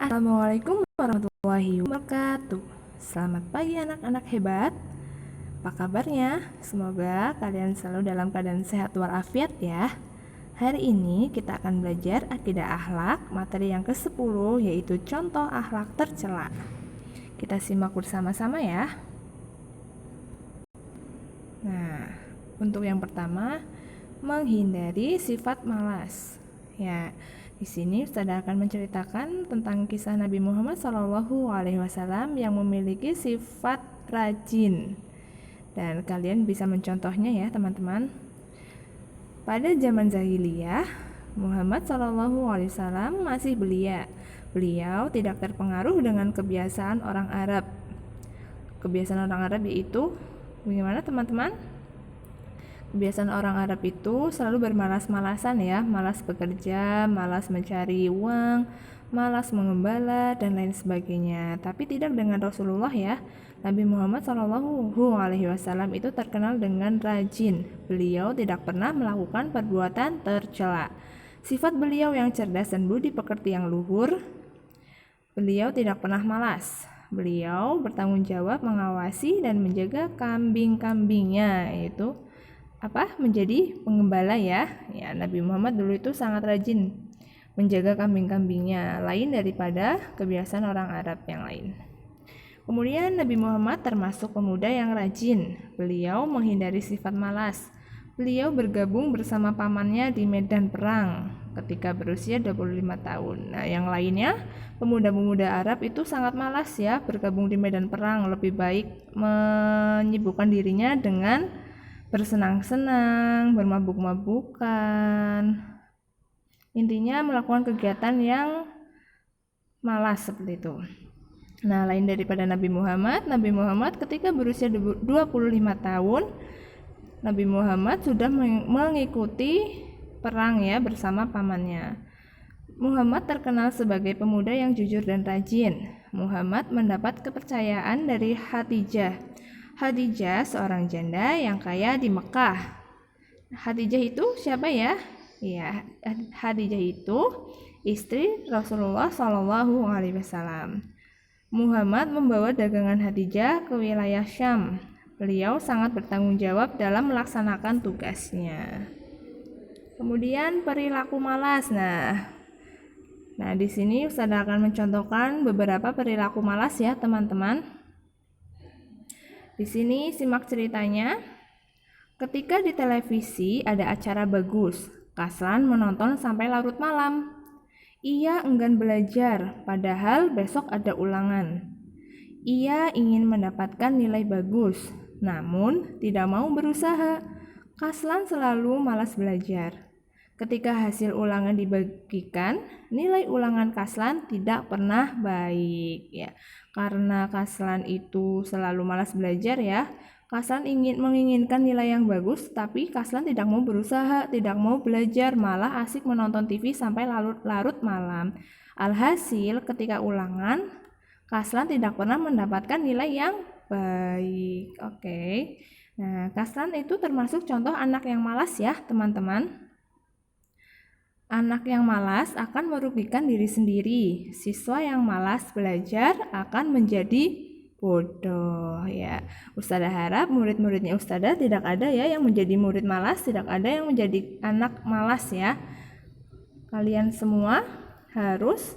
Assalamualaikum warahmatullahi wabarakatuh. Selamat pagi anak-anak hebat. Apa kabarnya? Semoga kalian selalu dalam keadaan sehat walafiat ya. Hari ini kita akan belajar akidah akhlak, materi yang ke-10 yaitu contoh akhlak tercela. Kita simak bersama-sama ya. Nah, untuk yang pertama, menghindari sifat malas. Ya, di sini Ustazah akan menceritakan tentang kisah Nabi Muhammad SAW yang memiliki sifat rajin. Dan kalian bisa mencontohnya ya teman-teman. Pada zaman jahiliyah, Muhammad SAW masih belia. Beliau tidak terpengaruh dengan kebiasaan orang Arab. Kebiasaan orang Arab yaitu bagaimana teman-teman? Kebiasaan orang Arab itu selalu bermalas-malasan ya, malas bekerja, malas mencari uang, malas mengembala dan lain sebagainya. Tapi tidak dengan Rasulullah ya. Nabi Muhammad SAW itu terkenal dengan rajin. Beliau tidak pernah melakukan perbuatan tercela. Sifat beliau yang cerdas dan budi pekerti yang luhur. Beliau tidak pernah malas. Beliau bertanggung jawab mengawasi dan menjaga kambing-kambingnya, yaitu menjadi pengembala ya. Nabi Muhammad dulu itu sangat rajin menjaga kambing-kambingnya, lain daripada kebiasaan orang Arab yang lain. Kemudian Nabi Muhammad termasuk pemuda yang rajin. Beliau menghindari sifat malas. Beliau bergabung bersama pamannya di medan perang ketika berusia 25 tahun. Nah, yang lainnya, pemuda-pemuda Arab itu sangat malas ya bergabung di medan perang, lebih baik menyibukkan dirinya dengan bersenang-senang, bermabuk-mabukan. Intinya melakukan kegiatan yang malas seperti itu. Nah, lain daripada Nabi Muhammad ketika berusia 25 tahun, Nabi Muhammad sudah mengikuti perang ya bersama pamannya. Muhammad terkenal sebagai pemuda yang jujur dan rajin. Muhammad mendapat kepercayaan dari Khadijah, seorang janda yang kaya di Mekah. Khadijah itu siapa ya? Ya, Khadijah itu istri Rasulullah SAW. Muhammad membawa dagangan Khadijah ke wilayah Syam. Beliau sangat bertanggung jawab dalam melaksanakan tugasnya. Kemudian perilaku malas. Nah, di sini Ustazah akan mencontohkan beberapa perilaku malas ya, teman-teman. Di sini simak ceritanya. Ketika di televisi ada acara bagus, Kaslan menonton sampai larut malam. Ia enggan belajar, padahal besok ada ulangan. Ia ingin mendapatkan nilai bagus, namun tidak mau berusaha. Kaslan selalu malas belajar. Ketika hasil ulangan dibagikan, nilai ulangan Kaslan tidak pernah baik ya. Karena Kaslan itu selalu malas belajar ya. Kaslan menginginkan nilai yang bagus, tapi Kaslan tidak mau berusaha, tidak mau belajar, malah asik menonton TV sampai larut malam. Alhasil ketika ulangan, Kaslan tidak pernah mendapatkan nilai yang baik. Oke. Nah, Kaslan itu termasuk contoh anak yang malas ya, teman-teman. Anak yang malas akan merugikan diri sendiri. Siswa yang malas belajar akan menjadi bodoh ya. Ustazah harap murid-muridnya Ustazah tidak ada ya yang menjadi murid malas, tidak ada yang menjadi anak malas ya. Kalian semua harus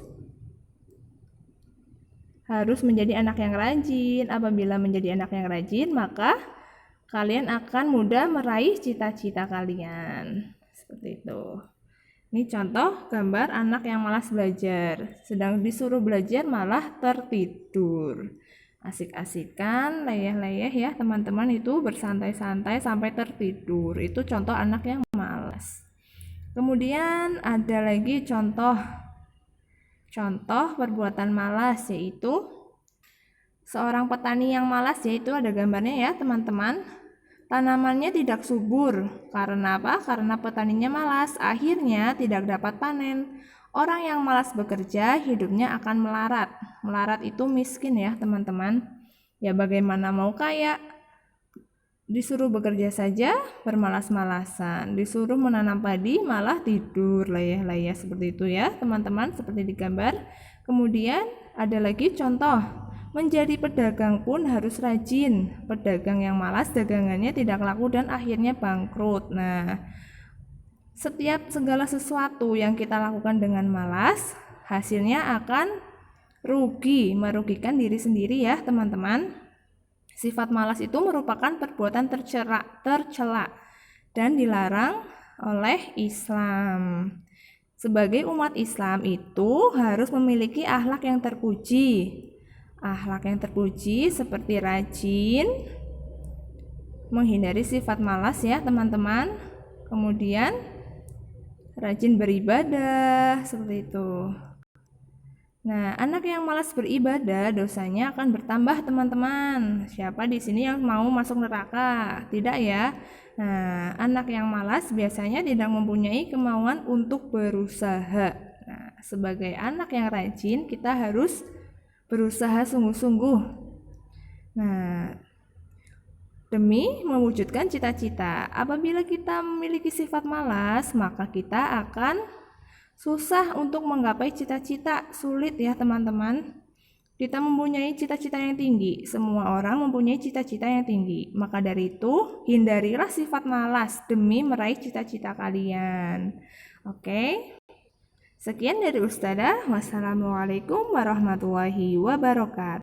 menjadi anak yang rajin. Apabila menjadi anak yang rajin, maka kalian akan mudah meraih cita-cita kalian. Seperti itu. Ini contoh gambar anak yang malas belajar. Sedang disuruh belajar malah tertidur. Asik-asikan, leyeh-leyeh ya teman-teman, itu bersantai-santai sampai tertidur. Itu contoh anak yang malas. Kemudian ada lagi contoh perbuatan malas, yaitu seorang petani yang malas, yaitu ada gambarnya ya teman-teman. Tanamannya tidak subur. Karena apa? Karena petaninya malas, akhirnya tidak dapat panen. Orang yang malas bekerja, hidupnya akan melarat. Melarat itu miskin ya teman-teman. Ya bagaimana mau kaya? Disuruh bekerja saja bermalas-malasan, disuruh menanam padi malah tidur leyeh-leyeh seperti itu ya teman-teman, seperti di gambar. Kemudian ada lagi contoh, menjadi pedagang pun harus rajin. Pedagang yang malas dagangannya tidak laku dan akhirnya bangkrut. Nah, setiap segala sesuatu yang kita lakukan dengan malas, hasilnya akan merugikan diri sendiri ya teman-teman. Sifat malas itu merupakan perbuatan tercela dan dilarang oleh Islam. Sebagai umat Islam itu harus memiliki akhlak yang terpuji. Akhlak yang terpuji seperti rajin, menghindari sifat malas ya teman-teman. Kemudian rajin beribadah seperti itu. Nah, anak yang malas beribadah dosanya akan bertambah teman-teman. Siapa di sini yang mau masuk neraka? Tidak ya. Nah, anak yang malas biasanya tidak mempunyai kemauan untuk berusaha. Nah, sebagai anak yang rajin kita harus berusaha sungguh-sungguh. Nah, demi mewujudkan cita-cita. Apabila kita memiliki sifat malas, maka kita akan susah untuk menggapai cita-cita, sulit ya teman-teman. Kita mempunyai cita-cita yang tinggi, semua orang mempunyai cita-cita yang tinggi. Maka dari itu, hindarilah sifat malas demi meraih cita-cita kalian. Oke. Sekian dari Ustazah. Wassalamualaikum warahmatullahi wabarakatuh.